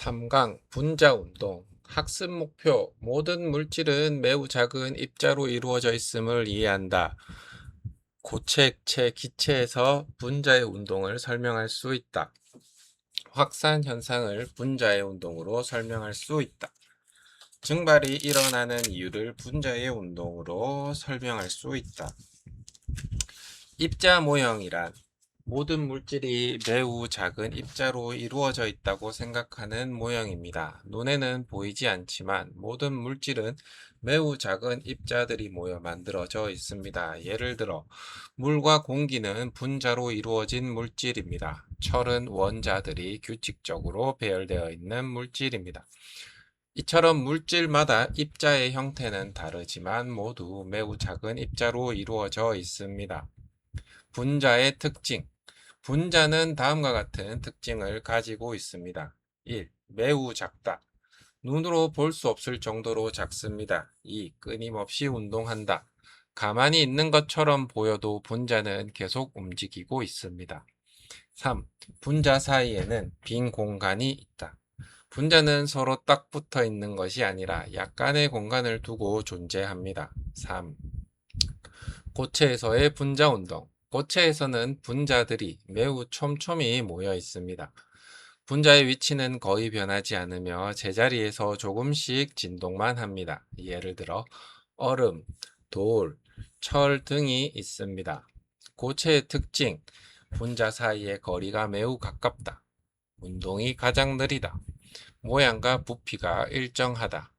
3강 분자 운동 학습 목표 모든 물질은 매우 작은 입자로 이루어져 있음을 이해한다. 고체, 액체, 기체에서 분자의 운동을 설명할 수 있다. 확산 현상을 분자의 운동으로 설명할 수 있다. 증발이 일어나는 이유를 분자의 운동으로 설명할 수 있다. 입자 모형이란 모든 물질이 매우 작은 입자로 이루어져 있다고 생각하는 모형입니다. 눈에는 보이지 않지만 모든 물질은 매우 작은 입자들이 모여 만들어져 있습니다. 예를 들어 물과 공기는 분자로 이루어진 물질입니다. 철은 원자들이 규칙적으로 배열되어 있는 물질입니다. 이처럼 물질마다 입자의 형태는 다르지만 모두 매우 작은 입자로 이루어져 있습니다. 분자의 특징 분자는 다음과 같은 특징을 가지고 있습니다. 1. 매우 작다. 눈으로 볼 수 없을 정도로 작습니다. 2. 끊임없이 운동한다. 가만히 있는 것처럼 보여도 분자는 계속 움직이고 있습니다. 3. 분자 사이에는 빈 공간이 있다. 분자는 서로 딱 붙어 있는 것이 아니라 약간의 공간을 두고 존재합니다. 3. 고체에서의 분자 운동. 고체에서는 분자들이 매우 촘촘히 모여 있습니다. 분자의 위치는 거의 변하지 않으며 제자리에서 조금씩 진동만 합니다. 예를 들어 얼음, 돌, 철 등이 있습니다. 고체의 특징, 분자 사이의 거리가 매우 가깝다. 운동이 가장 느리다. 모양과 부피가 일정하다.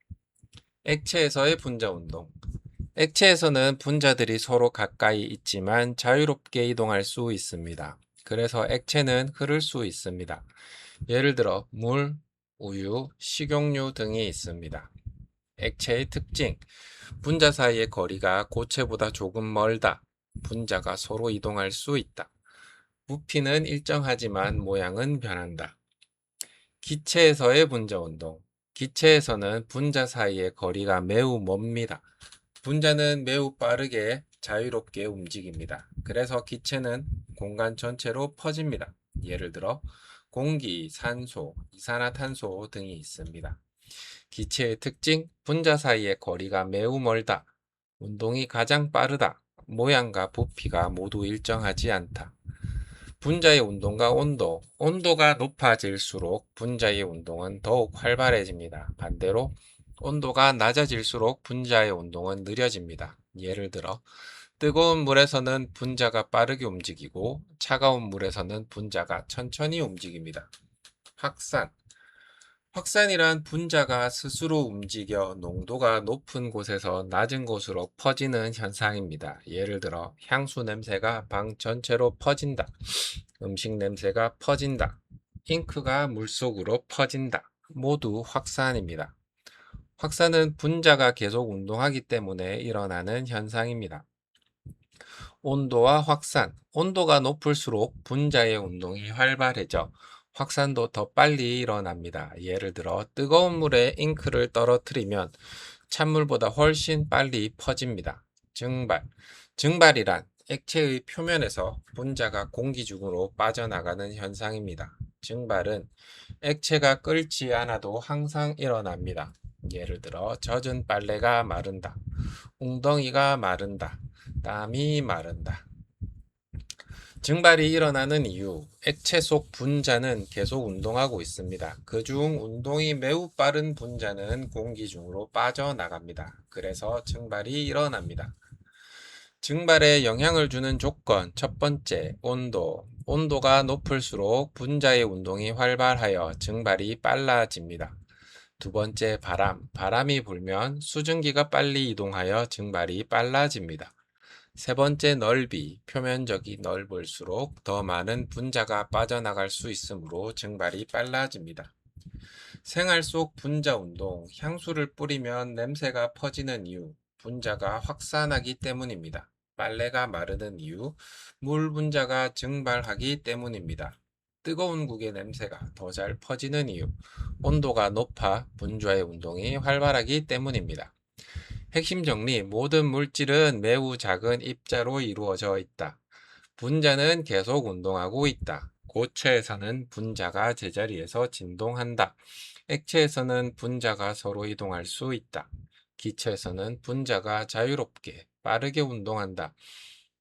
액체에서의 분자 운동. 액체에서는 분자들이 서로 가까이 있지만 자유롭게 이동할 수 있습니다. 그래서 액체는 흐를 수 있습니다. 예를 들어 물, 우유, 식용유 등이 있습니다. 액체의 특징, 분자 사이의 거리가 고체보다 조금 멀다. 분자가 서로 이동할 수 있다. 부피는 일정하지만 모양은 변한다. 기체에서의 분자 운동, 기체에서는 분자 사이의 거리가 매우 멉니다. 분자는 매우 빠르게 자유롭게 움직입니다. 그래서 기체는 공간 전체로 퍼집니다. 예를 들어 공기, 산소, 이산화탄소 등이 있습니다. 기체의 특징, 분자 사이의 거리가 매우 멀다. 운동이 가장 빠르다. 모양과 부피가 모두 일정하지 않다. 분자의 운동과 온도, 온도가 높아질수록 분자의 운동은 더욱 활발해집니다. 반대로 온도가 낮아질수록 분자의 운동은 느려집니다. 예를 들어 뜨거운 물에서는 분자가 빠르게 움직이고 차가운 물에서는 분자가 천천히 움직입니다. 확산 확산이란 분자가 스스로 움직여 농도가 높은 곳에서 낮은 곳으로 퍼지는 현상입니다. 예를 들어 향수 냄새가 방 전체로 퍼진다. 음식 냄새가 퍼진다. 잉크가 물속으로 퍼진다. 모두 확산입니다. 확산은 분자가 계속 운동하기 때문에 일어나는 현상입니다. 온도와 확산. 온도가 높을수록 분자의 운동이 활발해져 확산도 더 빨리 일어납니다. 예를 들어 뜨거운 물에 잉크를 떨어뜨리면 찬물보다 훨씬 빨리 퍼집니다. 증발. 증발이란 액체의 표면에서 분자가 공기 중으로 빠져나가는 현상입니다. 증발은 액체가 끓지 않아도 항상 일어납니다. 예를 들어 젖은 빨래가 마른다. 웅덩이가 마른다. 땀이 마른다. 증발이 일어나는 이유, 액체 속 분자는 계속 운동하고 있습니다. 그중 운동이 매우 빠른 분자는 공기 중으로 빠져나갑니다. 그래서 증발이 일어납니다. 증발에 영향을 주는 조건, 첫 번째, 온도. 온도가 높을수록 분자의 운동이 활발하여 증발이 빨라집니다. 두 번째, 바람. 바람이 불면 수증기가 빨리 이동하여 증발이 빨라집니다. 세 번째, 넓이. 표면적이 넓을수록 더 많은 분자가 빠져나갈 수 있으므로 증발이 빨라집니다. 생활 속 분자 운동. 향수를 뿌리면 냄새가 퍼지는 이유. 분자가 확산하기 때문입니다. 빨래가 마르는 이유. 물 분자가 증발하기 때문입니다. 뜨거운 국의 냄새가 더 잘 퍼지는 이유. 온도가 높아 분자의 운동이 활발하기 때문입니다. 핵심 정리, 모든 물질은 매우 작은 입자로 이루어져 있다. 분자는 계속 운동하고 있다. 고체에서는 분자가 제자리에서 진동한다. 액체에서는 분자가 서로 이동할 수 있다. 기체에서는 분자가 자유롭게 빠르게 운동한다.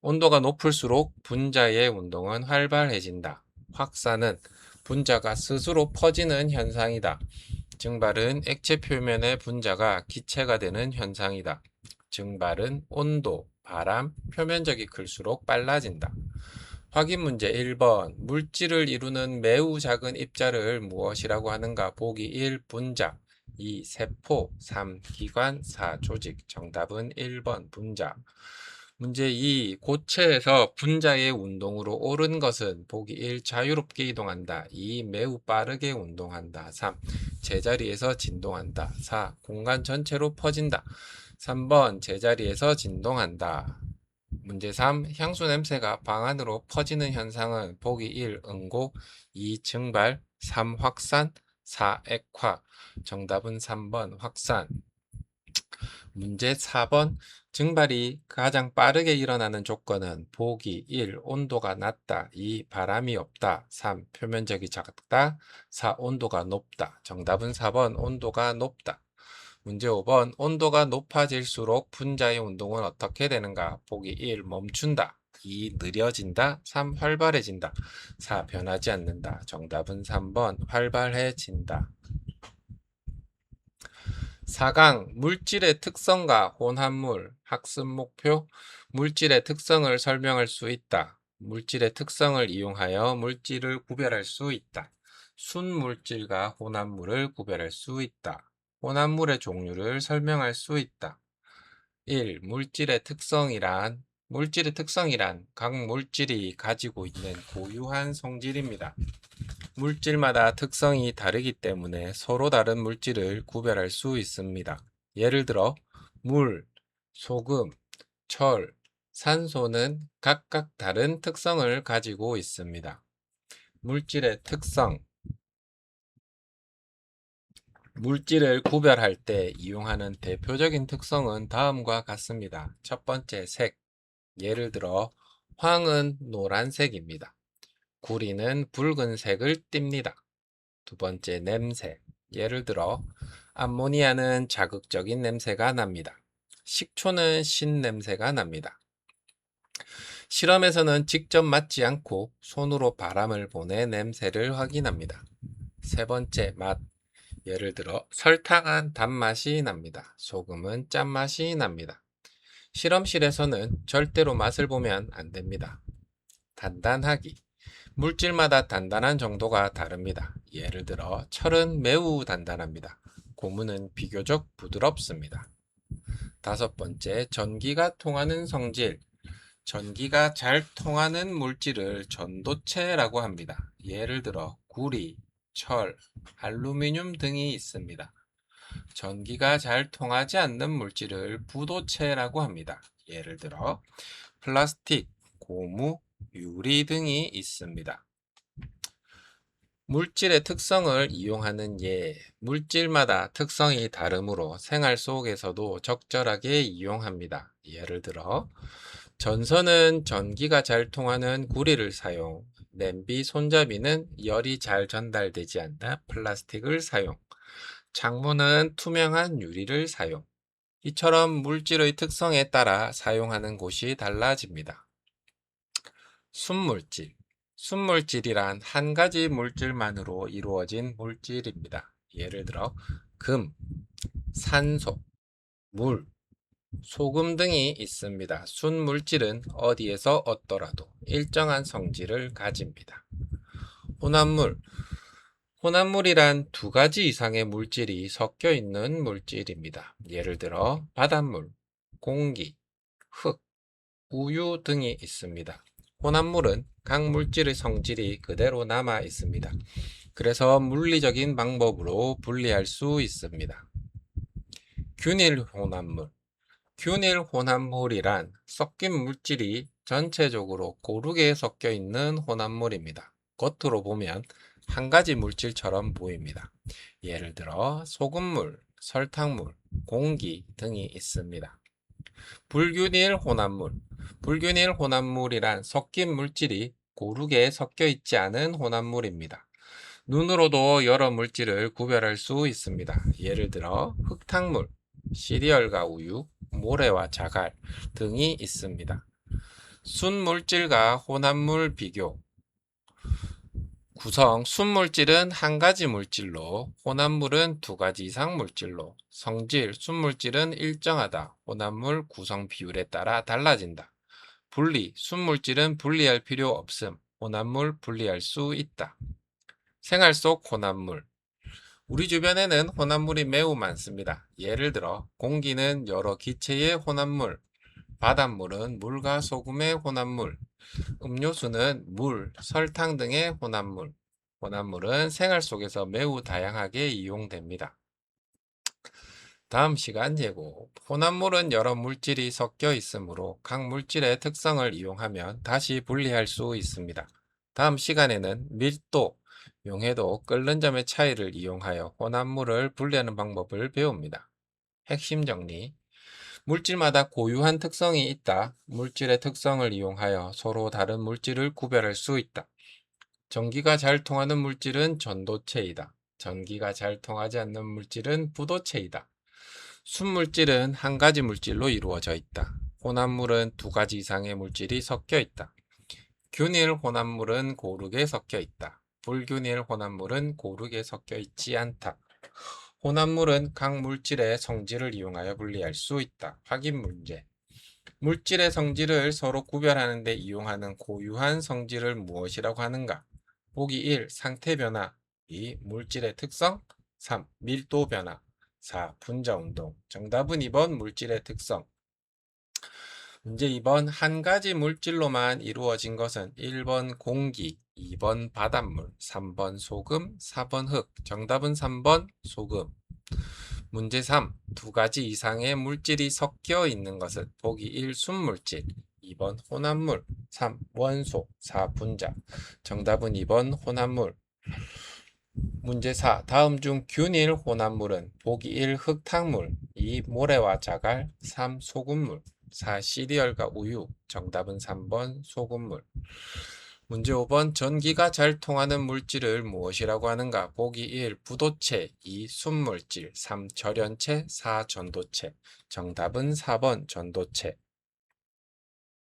온도가 높을수록 분자의 운동은 활발해진다. 확산은 분자가 스스로 퍼지는 현상이다. 증발은 액체 표면의 분자가 기체가 되는 현상이다. 증발은 온도, 바람, 표면적이 클수록 빨라진다. 확인 문제 1번. 물질을 이루는 매우 작은 입자를 무엇이라고 하는가? 보기 1. 분자, 2. 세포, 3. 기관, 4. 조직. 정답은 1번 분자. 문제 2. 고체에서 분자의 운동으로 옳은 것은 보기 1. 자유롭게 이동한다. 2. 매우 빠르게 운동한다. 3. 제자리에서 진동한다. 4. 공간 전체로 퍼진다. 3번 제자리에서 진동한다. 문제 3. 향수 냄새가 방 안으로 퍼지는 현상은 보기 1. 응고, 2. 증발, 3. 확산, 4. 액화. 정답은 3번 확산. 문제 4번. 증발이 가장 빠르게 일어나는 조건은 보기 1. 온도가 낮다. 2. 바람이 없다. 3. 표면적이 작다. 4. 온도가 높다. 정답은 4번 온도가 높다. 문제 5번. 온도가 높아질수록 분자의 운동은 어떻게 되는가? 보기 1. 멈춘다. 2. 느려진다. 3. 활발해진다. 4. 변하지 않는다. 정답은 3번 활발해진다. 4강 물질의 특성과 혼합물 학습 목표 물질의 특성을 설명할 수 있다. 물질의 특성을 이용하여 물질을 구별할 수 있다. 순물질과 혼합물을 구별할 수 있다. 혼합물의 종류를 설명할 수 있다. 1. 물질의 특성이란 각 물질이 가지고 있는 고유한 성질입니다. 물질마다 특성이 다르기 때문에 서로 다른 물질을 구별할 수 있습니다. 예를 들어 물, 소금, 철, 산소는 각각 다른 특성을 가지고 있습니다. 물질의 특성 물질을 구별할 때 이용하는 대표적인 특성은 다음과 같습니다. 첫 번째 색, 예를 들어 황은 노란색입니다. 구리는 붉은색을 띱니다. 두 번째 냄새, 예를 들어 암모니아는 자극적인 냄새가 납니다. 식초는 신냄새가 납니다. 실험에서는 직접 맡지 않고 손으로 바람을 보내 냄새를 확인합니다. 세 번째 맛, 예를 들어 설탕은 단맛이 납니다. 소금은 짠맛이 납니다. 실험실에서는 절대로 맛을 보면 안 됩니다. 단단하기, 물질마다 단단한 정도가 다릅니다. 예를 들어 철은 매우 단단합니다. 고무는 비교적 부드럽습니다. 다섯 번째, 전기가 통하는 성질. 전기가 잘 통하는 물질을 전도체라고 합니다. 예를 들어 구리, 철, 알루미늄 등이 있습니다. 전기가 잘 통하지 않는 물질을 부도체라고 합니다. 예를 들어 플라스틱, 고무, 유리 등이 있습니다. 물질의 특성을 이용하는 예, 물질마다 특성이 다르므로 생활 속에서도 적절하게 이용합니다. 예를 들어 전선은 전기가 잘 통하는 구리를 사용, 냄비 손잡이는 열이 잘 전달되지 않는 플라스틱을 사용, 창문은 투명한 유리를 사용. 이처럼 물질의 특성에 따라 사용하는 곳이 달라집니다. 순물질. 순물질이란 한 가지 물질만으로 이루어진 물질입니다. 예를 들어 금, 산소, 물, 소금 등이 있습니다. 순물질은 어디에서 얻더라도 일정한 성질을 가집니다. 혼합물. 혼합물이란 두 가지 이상의 물질이 섞여 있는 물질입니다. 예를 들어 바닷물, 공기, 흙, 우유 등이 있습니다. 혼합물은 각 물질의 성질이 그대로 남아 있습니다. 그래서 물리적인 방법으로 분리할 수 있습니다. 균일 혼합물. 균일 혼합물이란 섞인 물질이 전체적으로 고르게 섞여 있는 혼합물입니다. 겉으로 보면 한 가지 물질처럼 보입니다. 예를 들어 소금물, 설탕물, 공기 등이 있습니다. 불균일 혼합물. 불균일 혼합물이란 섞인 물질이 고르게 섞여 있지 않은 혼합물입니다. 눈으로도 여러 물질을 구별할 수 있습니다. 예를 들어 흙탕물, 시리얼과 우유, 모래와 자갈 등이 있습니다. 순물질과 혼합물 비교. 구성 순물질은 한 가지 물질로, 혼합물은 두 가지 이상 물질로. 성질 순물질은 일정하다. 혼합물 구성 비율에 따라 달라진다. 분리 순물질은 분리할 필요 없음. 혼합물 분리할 수 있다. 생활 속 혼합물. 우리 주변에는 혼합물이 매우 많습니다. 예를 들어 공기는 여러 기체의 혼합물, 바닷물은 물과 소금의 혼합물, 음료수는 물, 설탕 등의 혼합물. 혼합물은 생활 속에서 매우 다양하게 이용됩니다. 다음 시간 예고. 혼합물은 여러 물질이 섞여 있으므로 각 물질의 특성을 이용하면 다시 분리할 수 있습니다. 다음 시간에는 밀도, 용해도, 끓는 점의 차이를 이용하여 혼합물을 분리하는 방법을 배웁니다. 핵심 정리. 물질마다 고유한 특성이 있다. 물질의 특성을 이용하여 서로 다른 물질을 구별할 수 있다. 전기가 잘 통하는 물질은 전도체이다. 전기가 잘 통하지 않는 물질은 부도체이다. 순물질은 한 가지 물질로 이루어져 있다. 혼합물은 두 가지 이상의 물질이 섞여 있다. 균일 혼합물은 고르게 섞여 있다. 불균일 혼합물은 고르게 섞여 있지 않다. 혼합물은 각 물질의 성질을 이용하여 분리할 수 있다. 확인 문제. 물질의 성질을 서로 구별하는 데 이용하는 고유한 성질을 무엇이라고 하는가? 보기 1. 상태 변화. 2. 물질의 특성. 3. 밀도 변화. 4. 분자 운동. 정답은 2번 물질의 특성. 문제 2번 한 가지 물질로만 이루어진 것은 1번 공기, 2번 바닷물, 3번 소금, 4번 흙. 정답은 3번 소금. 문제 3. 두 가지 이상의 물질이 섞여 있는 것은 보기 1. 순물질, 2번 혼합물, 3. 원소, 4. 분자. 정답은 2번 혼합물. 문제 4. 다음 중 균일 혼합물은 보기 1. 흙탕물, 2. 모래와 자갈, 3. 소금물, 4. 시리얼과 우유. 정답은 3번 소금물. 문제 5번 전기가 잘 통하는 물질을 무엇이라고 하는가? 보기 1. 부도체, 2. 순물질, 3. 절연체, 4. 전도체. 정답은 4번 전도체.